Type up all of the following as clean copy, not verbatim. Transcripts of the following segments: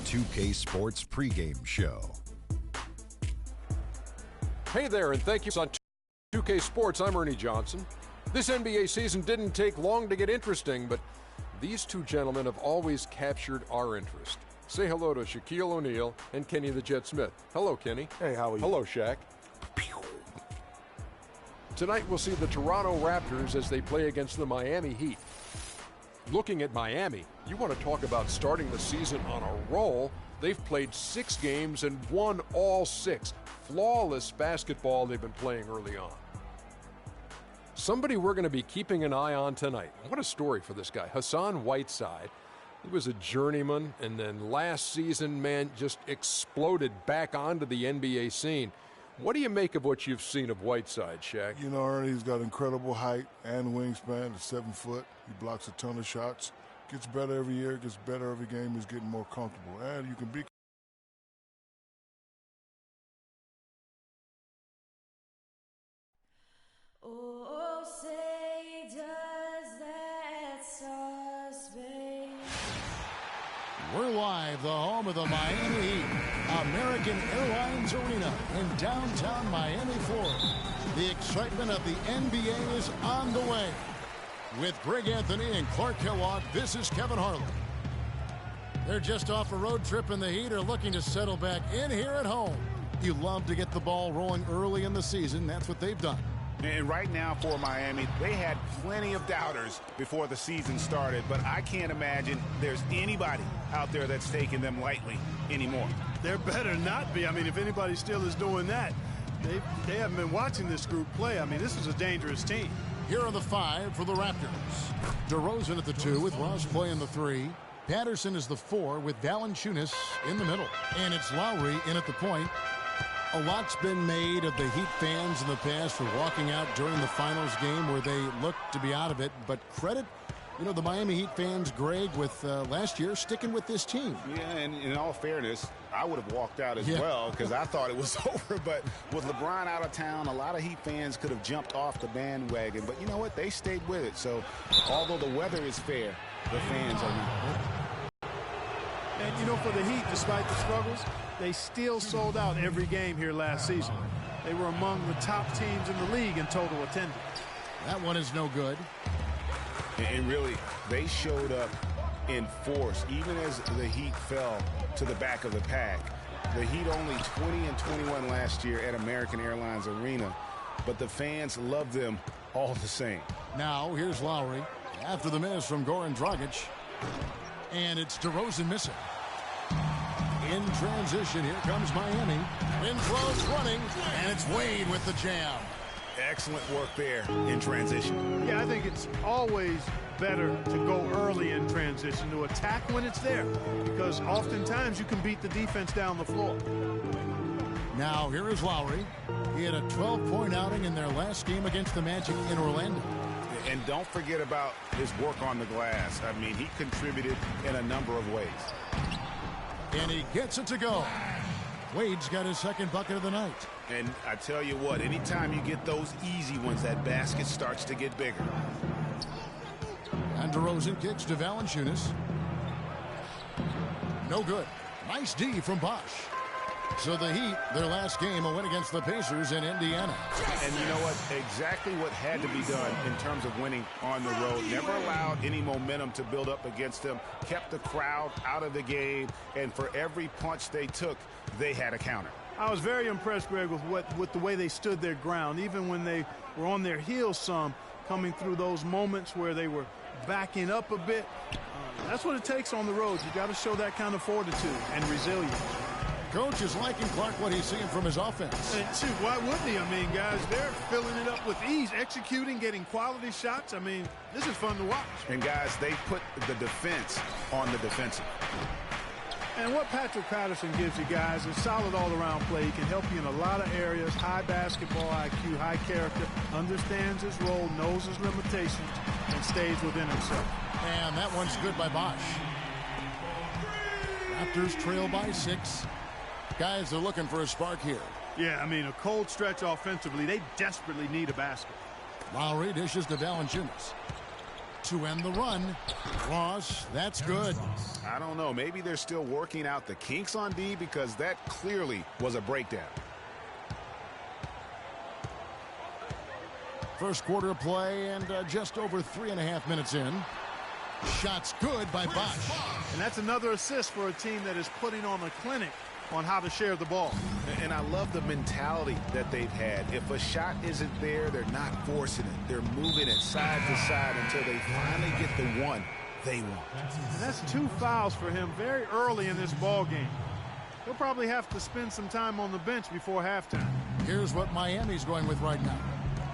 2K Sports pregame show. Hey there, and thank you on 2K Sports. I'm Ernie Johnson. This NBA season didn't take long to get interesting, but these two gentlemen have always captured our interest. Say hello to Shaquille O'Neal and Kenny the Jet Smith. Hello, Kenny. Hey, how are you? Hello, Shaq. Tonight we'll see the Toronto Raptors as they play against the Miami Heat. Looking at Miami, you want to talk about starting the season on a roll. They've played 6 games and won all 6. Flawless basketball they've been playing early on. Somebody we're going to be keeping an eye on tonight. What a story for this guy, Hassan Whiteside. He was a journeyman, and then last season, man, just exploded back onto the NBA scene. What do you make of what you've seen of Whiteside, Shaq? You know, Ernie, he's got incredible height and wingspan. He's 7 foot. He blocks a ton of shots. Gets better every year. Gets better every game. He's getting more comfortable. And you can be... Oh, say does that star-space. We're live, the home of the Miami Heat, American Airlines Arena in downtown Miami, Florida. The excitement of the NBA is on the way. With Greg Anthony and Clark Kellogg, this is Kevin Harlan. They're just off a road trip, and the Heat are looking to settle back in here at home. You love to get the ball rolling early in the season. That's what they've done. And right now for Miami, they had plenty of doubters before the season started, but I can't imagine there's anybody out there that's taking them lightly anymore. There better not be. I mean, if anybody still is doing that, they haven't been watching this group play. I mean, this is a dangerous team. Here are the 5 for the Raptors. DeRozan at the 2 with Ross playing the 3. Patterson is the 4 with Valanciunas in the middle. And it's Lowry in at the point. A lot's been made of the Heat fans in the past for walking out during the finals game where they looked to be out of it. But credit, the Miami Heat fans, Greg, with last year sticking with this team. Yeah, and in all fairness, I would have walked out as well because I thought it was over. But with LeBron out of town, a lot of Heat fans could have jumped off the bandwagon. But you know what? They stayed with it. So although the weather is fair, the fans are not. And, for the Heat, despite the struggles, they still sold out every game here last season. They were among the top teams in the league in total attendance. That one is no good. And really, they showed up in force, even as the Heat fell to the back of the pack. The Heat only 20-21 last year at American Airlines Arena, but the fans loved them all the same. Now, here's Lowry after the miss from Goran Dragic. And it's DeRozan missing. In transition, here comes Miami. Inflows running, and it's Wade with the jam. Excellent work there in transition. Yeah, I think it's always better to go early in transition, to attack when it's there, because oftentimes you can beat the defense down the floor. Now, here is Lowry. He had a 12-point outing in their last game against the Magic in Orlando. And don't forget about his work on the glass. I mean, he contributed in a number of ways. And he gets it to go. Wade's got his second bucket of the night. And I tell you what, anytime you get those easy ones, that basket starts to get bigger. And DeRozan kicks to Valanciunas. No good. Nice D from Bosh. So the Heat, their last game, a win against the Pacers in Indiana. And you know what? Exactly what had to be done in terms of winning on the road. Never allowed any momentum to build up against them. Kept the crowd out of the game. And for every punch they took, they had a counter. I was very impressed, Greg, with the way they stood their ground, even when they were on their heels some, coming through those moments where they were backing up a bit. That's what it takes on the road. You got to show that kind of fortitude and resilience. Coach is liking Clark what he's seeing from his offense. And shoot, why wouldn't he? I mean, guys, they're filling it up with ease, executing, getting quality shots. I mean, this is fun to watch. And, guys, they put the defense on the defensive. And what Patrick Patterson gives you guys is solid all-around play. He can help you in a lot of areas, high basketball IQ, high character, understands his role, knows his limitations, and stays within himself. And that one's good by Bosh. Raptors trail by 6. Guys are looking for a spark here. Yeah, I mean, a cold stretch offensively. They desperately need a basket. Lowry dishes to Valanciunas. To end the run. Ross, that's good. I don't know. Maybe they're still working out the kinks on D, because that clearly was a breakdown. First quarter of play, and just over 3.5 minutes in. Shots good by Bosch. And that's another assist for a team that is putting on a clinic on how to share the ball. And I love the mentality that they've had. If a shot isn't there, they're not forcing it. They're moving it side to side until they finally get the one they want. And that's 2 fouls for him very early in this ball game. He'll probably have to spend some time on the bench before halftime. Here's what Miami's going with right now.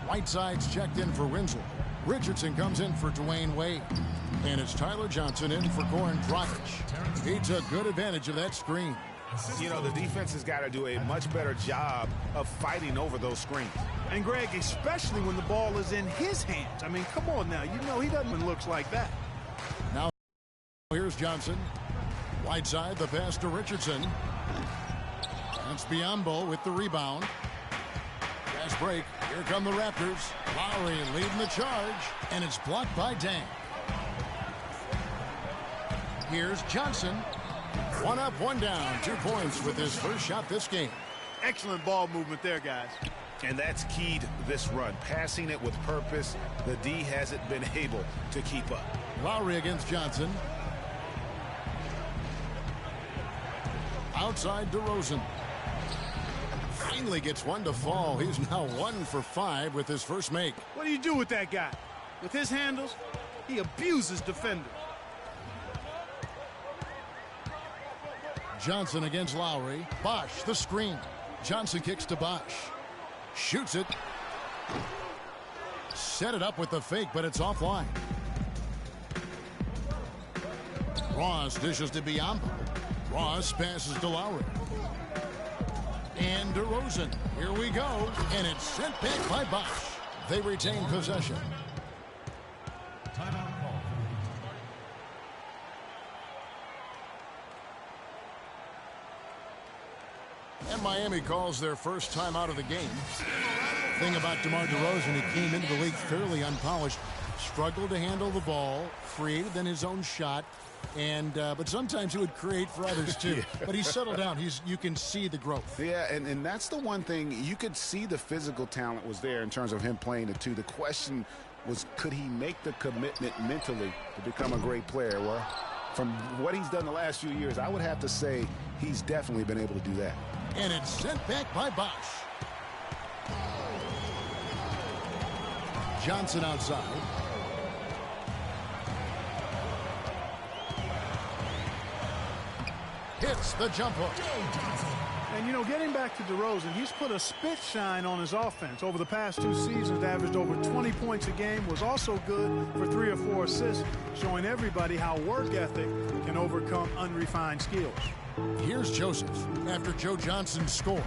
Whiteside's checked in for Winslow. Richardson comes in for Dwayne Wade. And it's Tyler Johnson in for Goran Dragic. He took good advantage of that screen. You know, the defense has got to do a much better job of fighting over those screens. And, Greg, especially when the ball is in his hands. I mean, come on now. You know he doesn't look like that. Now here's Johnson. Whiteside, the pass to Richardson. That's Biyombo with the rebound. Fast break. Here come the Raptors. Lowry leading the charge. And it's blocked by Dang. Here's Johnson. 1 up, 1 down. 2 points with his first shot this game. Excellent ball movement there, guys. And that's key to this run. Passing it with purpose. The D hasn't been able to keep up. Lowry against Johnson. Outside DeRozan. Finally gets one to fall. He's now 1 for 5 with his first make. What do you do with that guy? With his handles, he abuses defenders. Johnson against Lowry. Bosch, the screen. Johnson kicks to Bosch. Shoots it. Set it up with the fake, but it's offline. Ross dishes to Biyombo. Ross passes to Lowry. And DeRozan. Here we go. And it's sent back by Bosch. They retain possession. And Miami calls their first time out of the game. Thing about DeMar DeRozan, he came into the league fairly unpolished, struggled to handle the ball, created then his own shot, and but sometimes he would create for others too. Yeah. But he's settled down. You can see the growth. Yeah, and that's the one thing. You could see the physical talent was there in terms of him playing the two. The question was, could he make the commitment mentally to become a great player? Well, from what he's done the last few years, I would have to say he's definitely been able to do that. And it's sent back by Bosch. Johnson outside. Hits the jump hook. And, you know, getting back to DeRozan, he's put a spit shine on his offense. Over the past 2 seasons, averaged over 20 points a game, was also good for 3 or 4 assists, showing everybody how work ethic can overcome unrefined skills. Here's Joseph after Joe Johnson scored.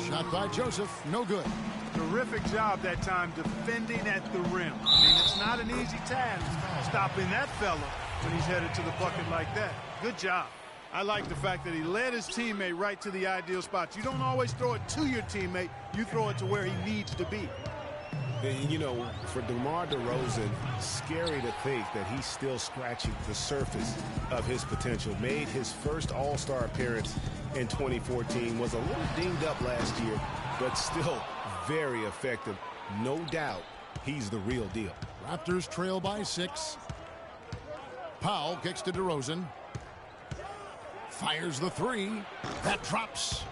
Shot by Joseph, no good. Terrific job that time defending at the rim. I mean, it's not an easy task stopping that fella when he's headed to the bucket like that. Good job. I like the fact that he led his teammate right to the ideal spot. You don't always throw it to your teammate. You throw it to where he needs to be. And, you know, for DeMar DeRozan, scary to think that he's still scratching the surface of his potential. Made his first All-Star appearance in 2014. Was a little dinged up last year, but still very effective. No doubt he's the real deal. Raptors trail by 6. Powell kicks to DeRozan. Fires the 3. That drops.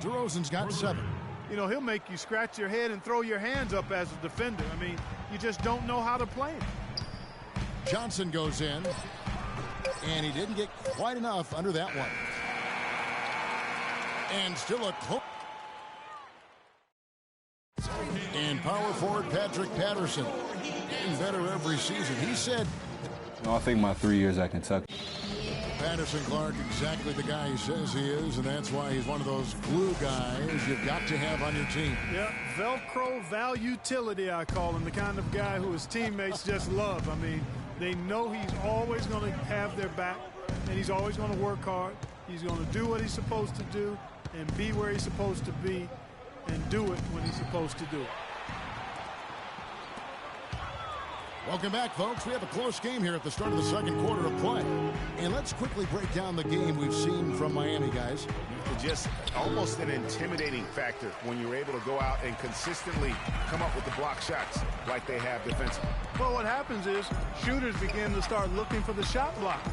DeRozan's got 7. You know, he'll make you scratch your head and throw your hands up as a defender. I mean, you just don't know how to play him. Johnson goes in, and he didn't get quite enough under that one. And still a close. And power forward Patrick Patterson getting better every season. He said, I think my 3 years at Kentucky. Patterson Clark, exactly the guy he says he is, and that's why he's one of those glue guys you've got to have on your team. Yeah, Velcro valutility, I call him, the kind of guy who his teammates just love. I mean, they know he's always going to have their back, and he's always going to work hard. He's going to do what he's supposed to do and be where he's supposed to be and do it when he's supposed to do it. Welcome back, folks. We have a close game here at the start of the second quarter of play. And let's quickly break down the game we've seen from Miami, guys. Just almost an intimidating factor when you're able to go out and consistently come up with the block shots like they have defensively. Well, what happens is shooters begin to start looking for the shot block,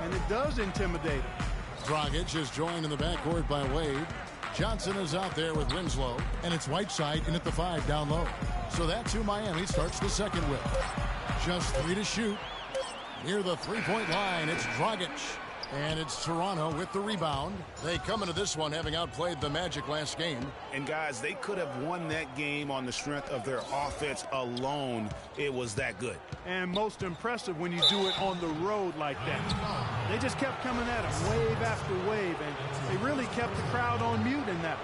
and it does intimidate them. Dragic is joined in the backcourt by Wade. Johnson is out there with Winslow, and it's Whiteside in at the 5 down low. So that's who Miami starts the second with. Just 3 to shoot. Near the three-point line, it's Dragic. And it's Toronto with the rebound. They come into this one having outplayed the Magic last game. And, guys, they could have won that game on the strength of their offense alone. It was that good. And most impressive when you do it on the road like that. They just kept coming at them wave after wave, and they really kept the crowd on mute in that.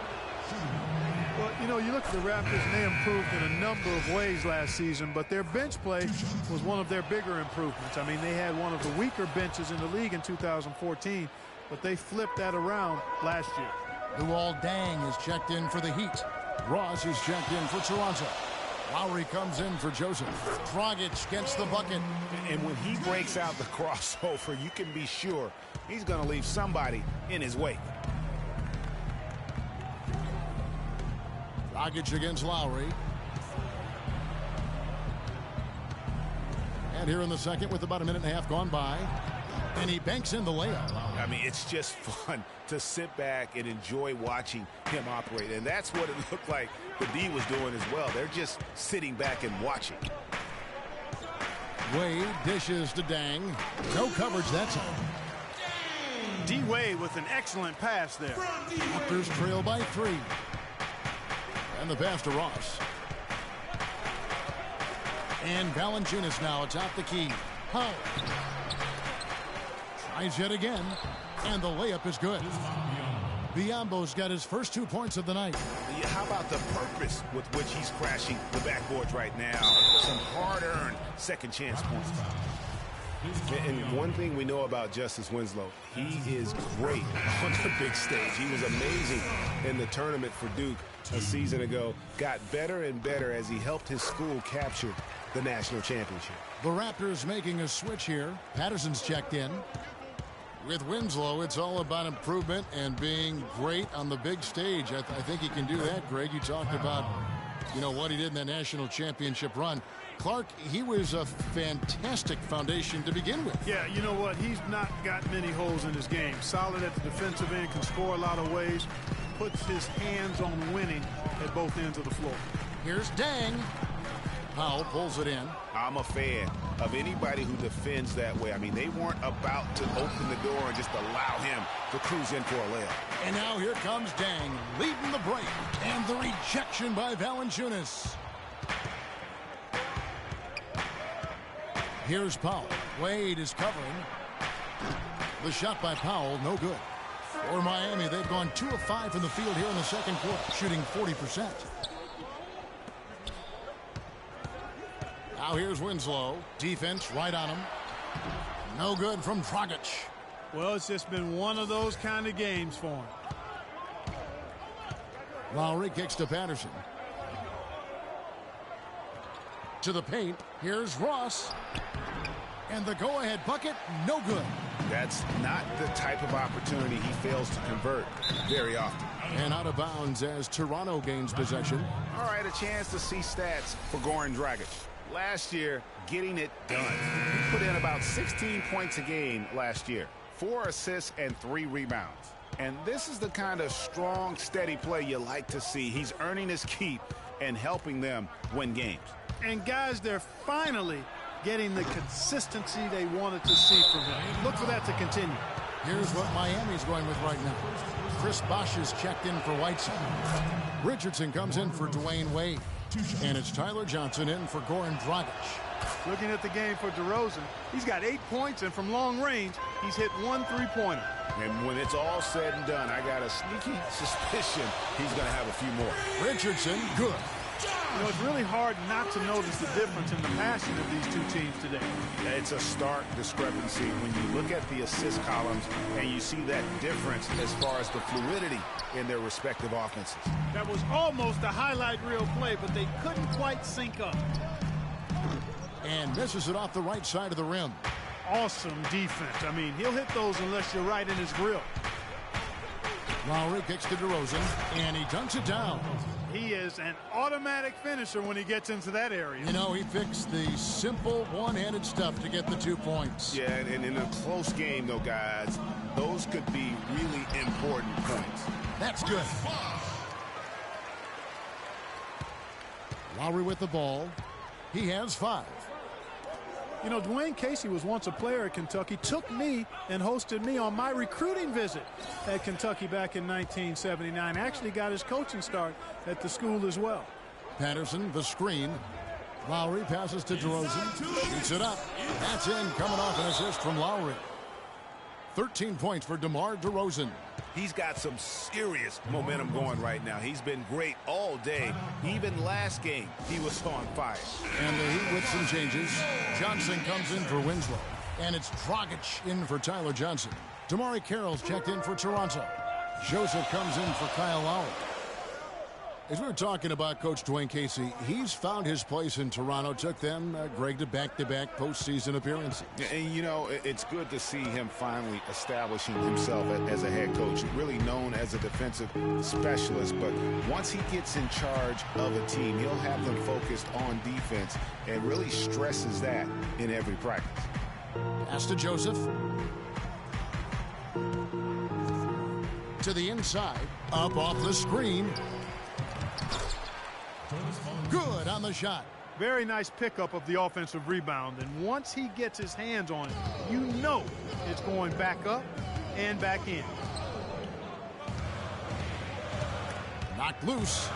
Well, you know, you look at the Raptors, and they improved in a number of ways last season, but their bench play was one of their bigger improvements. I mean, they had one of the weaker benches in the league in 2014, but they flipped that around last year. Luol Deng is checked in for the Heat. Ross is checked in for Toronto. Lowry comes in for Joseph. Dragic gets the bucket. And when he breaks out the crossover, you can be sure he's going to leave somebody in his wake. Dragic against Lowry. And here in the second with about a minute and a half gone by. And he banks in the layup. I mean, it's just fun to sit back and enjoy watching him operate. And that's what it looked like the D was doing as well. They're just sitting back and watching. Wade dishes to Deng. No coverage that time. D-Wade with an excellent pass there. Raptors trail by 3. And the pass to Ross. And Valanciunas now atop the key. Powell. Tries yet again. And the layup is good. Biyombo's got his first 2 points of the night. How about the purpose with which he's crashing the backboards right now? Some hard-earned second chance points. And one thing we know about Justice Winslow, he is great on the big stage. He was amazing in the tournament for Duke a season ago. Got better and better as he helped his school capture the national championship. The Raptors making a switch here. Patterson's checked in. With Winslow, it's all about improvement and being great on the big stage. I think he can do that, Greg. You talked about, you know, what he did in that national championship run. Clark, he was a fantastic foundation to begin with. Yeah, you know what? He's not got many holes in his game. Solid at the defensive end, can score a lot of ways, puts his hands on winning at both ends of the floor. Here's Deng. Powell pulls it in. I'm a fan of anybody who defends that way. I mean, they weren't about to open the door and just allow him to cruise in for a layup. And now here comes Deng, leading the break. And the rejection by Valanciunas. Here's Powell. Wade is covering. The shot by Powell, no good. For Miami, they've gone 2 of 5 from the field here in the second quarter, shooting 40%. Now here's Winslow. Defense right on him. No good from Dragic. Well, it's just been one of those kind of games for him. Lowry kicks to Patterson. To the paint. Here's Ross. And the go-ahead bucket, no good. That's not the type of opportunity he fails to convert very often. And out of bounds as Toronto gains possession. All right, a chance to see stats for Goran Dragic. Last year, getting it done. He put in about 16 points a game last year, 4 assists and 3 rebounds. And this is the kind of strong, steady play you like to see. He's earning his keep and helping them win games. And guys, they're finally getting the consistency they wanted to see from him. Look for that to continue. Here's what Miami's going with right now. Chris Bosh is checked in for Whiteside. Richardson comes in for Dwayne Wade. And it's Tyler Johnson in for Goran Dragic. Looking at the game for DeRozan, he's got 8 points, and from long range, he's hit 1 3-pointer. And when it's all said and done, I got a sneaky suspicion he's going to have a few more. Richardson, good. You know, it's really hard not to notice the difference in the passing of these two teams today. It's a stark discrepancy when you look at the assist columns and you see that difference as far as the fluidity in their respective offenses. That was almost a highlight reel play, but they couldn't quite sync up. And misses it off the right side of the rim. Awesome defense. I mean, he'll hit those unless you're right in his grill. Lowry kicks to DeRozan, and he dunks it down. He is an automatic finisher when he gets into that area. You know, he fixed the simple one-handed stuff to get the 2 points. Yeah, and in a close game, though, guys, those could be really important points. That's good. Lowry with the ball. He has 5. You know, Dwayne Casey was once a player at Kentucky, took me and hosted me on my recruiting visit at Kentucky back in 1979. Actually got his coaching start at the school as well. Patterson, the screen. Lowry passes to DeRozan. Shoots it up. That's in, coming off an assist from Lowry. 13 points for DeMar DeRozan. He's got some serious momentum going right now. He's been great all day. Even last game, he was on fire. And the Heat with some changes. Johnson comes in for Winslow. And it's Dragic in for Tyler Johnson. Damari Carroll's checked in for Toronto. Joseph comes in for Kyle Lowry. As we were talking about Coach Dwayne Casey, he's found his place in Toronto. Took them, Greg, to back-to-back postseason appearances. And, you know, it's good to see him finally establishing himself as a head coach, really known as a defensive specialist. But once he gets in charge of a team, he'll have them focused on defense and really stresses that in every practice. Pass to Joseph. To the inside. Up off the screen. Good on the shot. Very nice pickup of the offensive rebound. And once he gets his hands on it, you know it's going back up and back in. Knocked loose.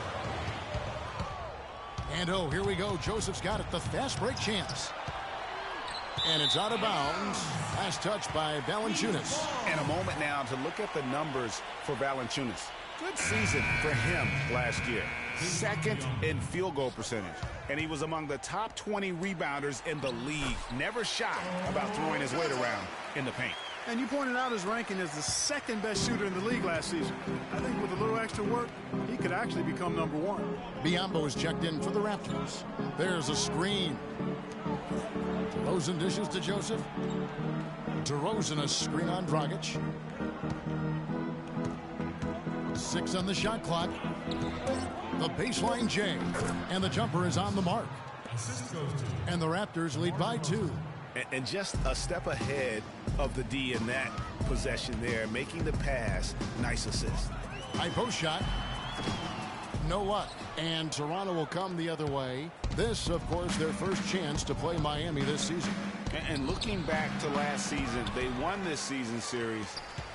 And oh, here we go. Joseph's got it. The fast break chance. And it's out of bounds. Last touch by Valanciunas. And a moment now to look at the numbers for Valanciunas. Good season for him last year. Second in field goal percentage. And he was among the top 20 rebounders in the league. Never shy about throwing his weight around in the paint. And you pointed out his ranking as the second best shooter in the league last season. I think with a little extra work, he could actually become number 1. Biyombo is checked in for the Raptors. There's a screen. DeRozan dishes to Joseph. DeRozan a screen on Dragic. 6 on the shot clock. The baseline J. And the jumper is on the mark. And the Raptors lead by 2. And just a step ahead of the D in that possession there, making the pass. Nice assist. High post shot. No luck. And Toronto will come the other way. This, of course, their first chance to play Miami this season. And looking back to last season, they won this season series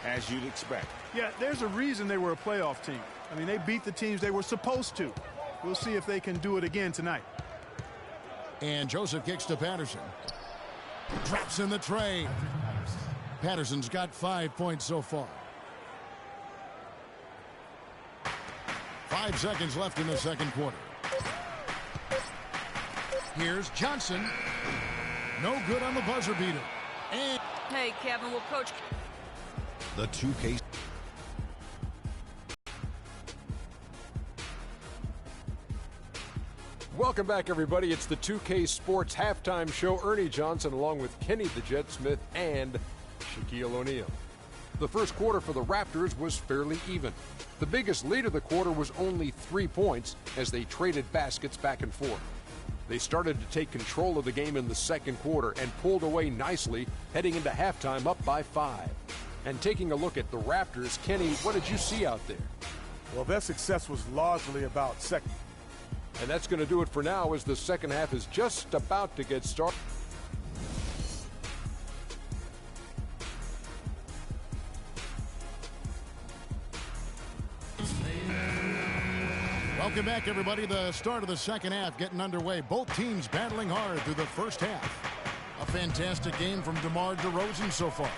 as you'd expect. Yeah, there's a reason they were a playoff team. I mean, they beat the teams they were supposed to. We'll see if they can do it again tonight. And Joseph kicks to Patterson. Drops in the tray. Patterson's got 5 points so far. 5 seconds left in the second quarter. Here's Johnson. No good on the buzzer beater. And hey, Kevin, will Coach... The 2K. Welcome back, everybody. It's the 2K Sports Halftime Show. Ernie Johnson along with Kenny the Jet Smith and Shaquille O'Neal. The first quarter for the Raptors was fairly even. The biggest lead of the quarter was only 3 points as they traded baskets back and forth. They started to take control of the game in the second quarter and pulled away nicely, heading into halftime up by 5. And taking a look at the Raptors, Kenny, what did you see out there? Well, their success was largely about second. And that's going to do it for now as the second half is just about to get started. welcome back, everybody. The start of the second half getting underway. Both teams battling hard through the first half. A fantastic game from DeMar DeRozan so far.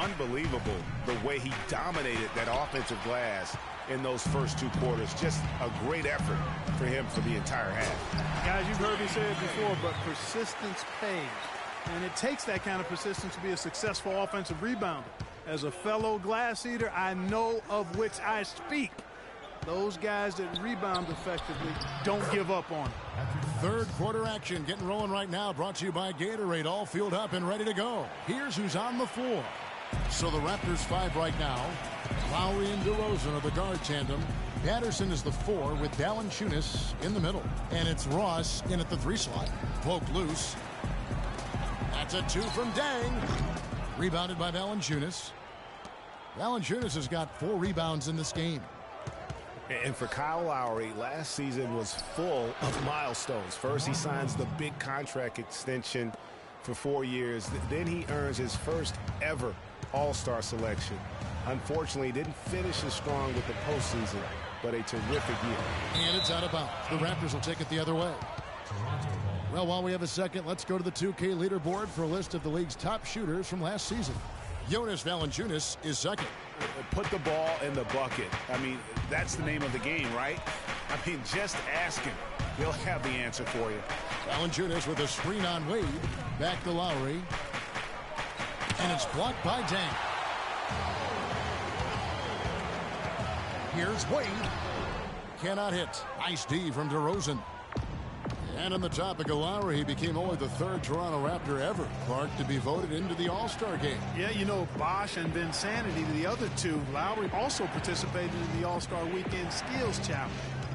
Unbelievable the way he dominated that offensive glass in those first 2 quarters. Just a great effort for him for the entire half. Guys, you've heard me say it before, but persistence pays. And it takes that kind of persistence to be a successful offensive rebounder. As a fellow glass eater, I know of which I speak. Those guys that rebound effectively don't give up on it. Third quarter action getting rolling right now, brought to you by Gatorade, all fueled up and ready to go. Here's who's on the floor. So the Raptors 5 right now. Lowry and DeRozan are the guard tandem. Patterson is the 4 with Valanciunas in the middle. And it's Ross in at the 3 slot. Poke loose. That's a 2 from Deng. Rebounded by Valanciunas. Valanciunas has got 4 rebounds in this game. And for Kyle Lowry, last season was full of milestones. First, he signs the big contract extension for 4 years. Then he earns his first ever All-Star selection. Unfortunately, he didn't finish as strong with the postseason, but a terrific year. And it's out of bounds. The Raptors will take it the other way. Well, while we have a second, let's go to the 2K leaderboard for a list of the league's top shooters from last season. Jonas Valanciunas is second. Put the ball in the bucket. I mean, that's the name of the game, right? I mean, just ask him. He'll have the answer for you. Valanciunas with a screen on Wade. Back to Lowry. And it's blocked by Deng. Here's Wade. Cannot hit. Nice D from DeRozan. And on the topic of Lowry, he became only the 3rd Toronto Raptor ever, Clark, to be voted into the All-Star game. Yeah, you know, Bosch and Vinsanity, the other 2. Lowry also participated in the All-Star Weekend Steals Challenge.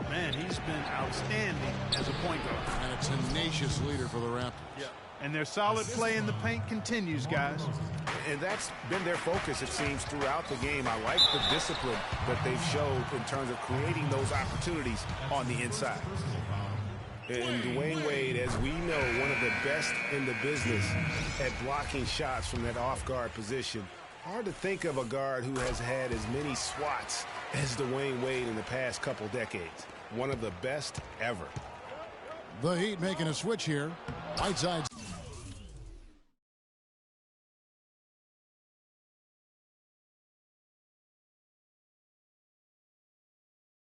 Man, he's been outstanding as a point guard. And a tenacious leader for the Raptors. Yeah. And their solid play in the paint continues, guys. And that's been their focus, it seems, throughout the game. I like the discipline that they've showed in terms of creating those opportunities on the inside. And Dwayne Wade, as we know, one of the best in the business at blocking shots from that off-guard position. Hard to think of a guard who has had as many swats as Dwayne Wade in the past couple decades. One of the best ever. The Heat making a switch here. Whiteside's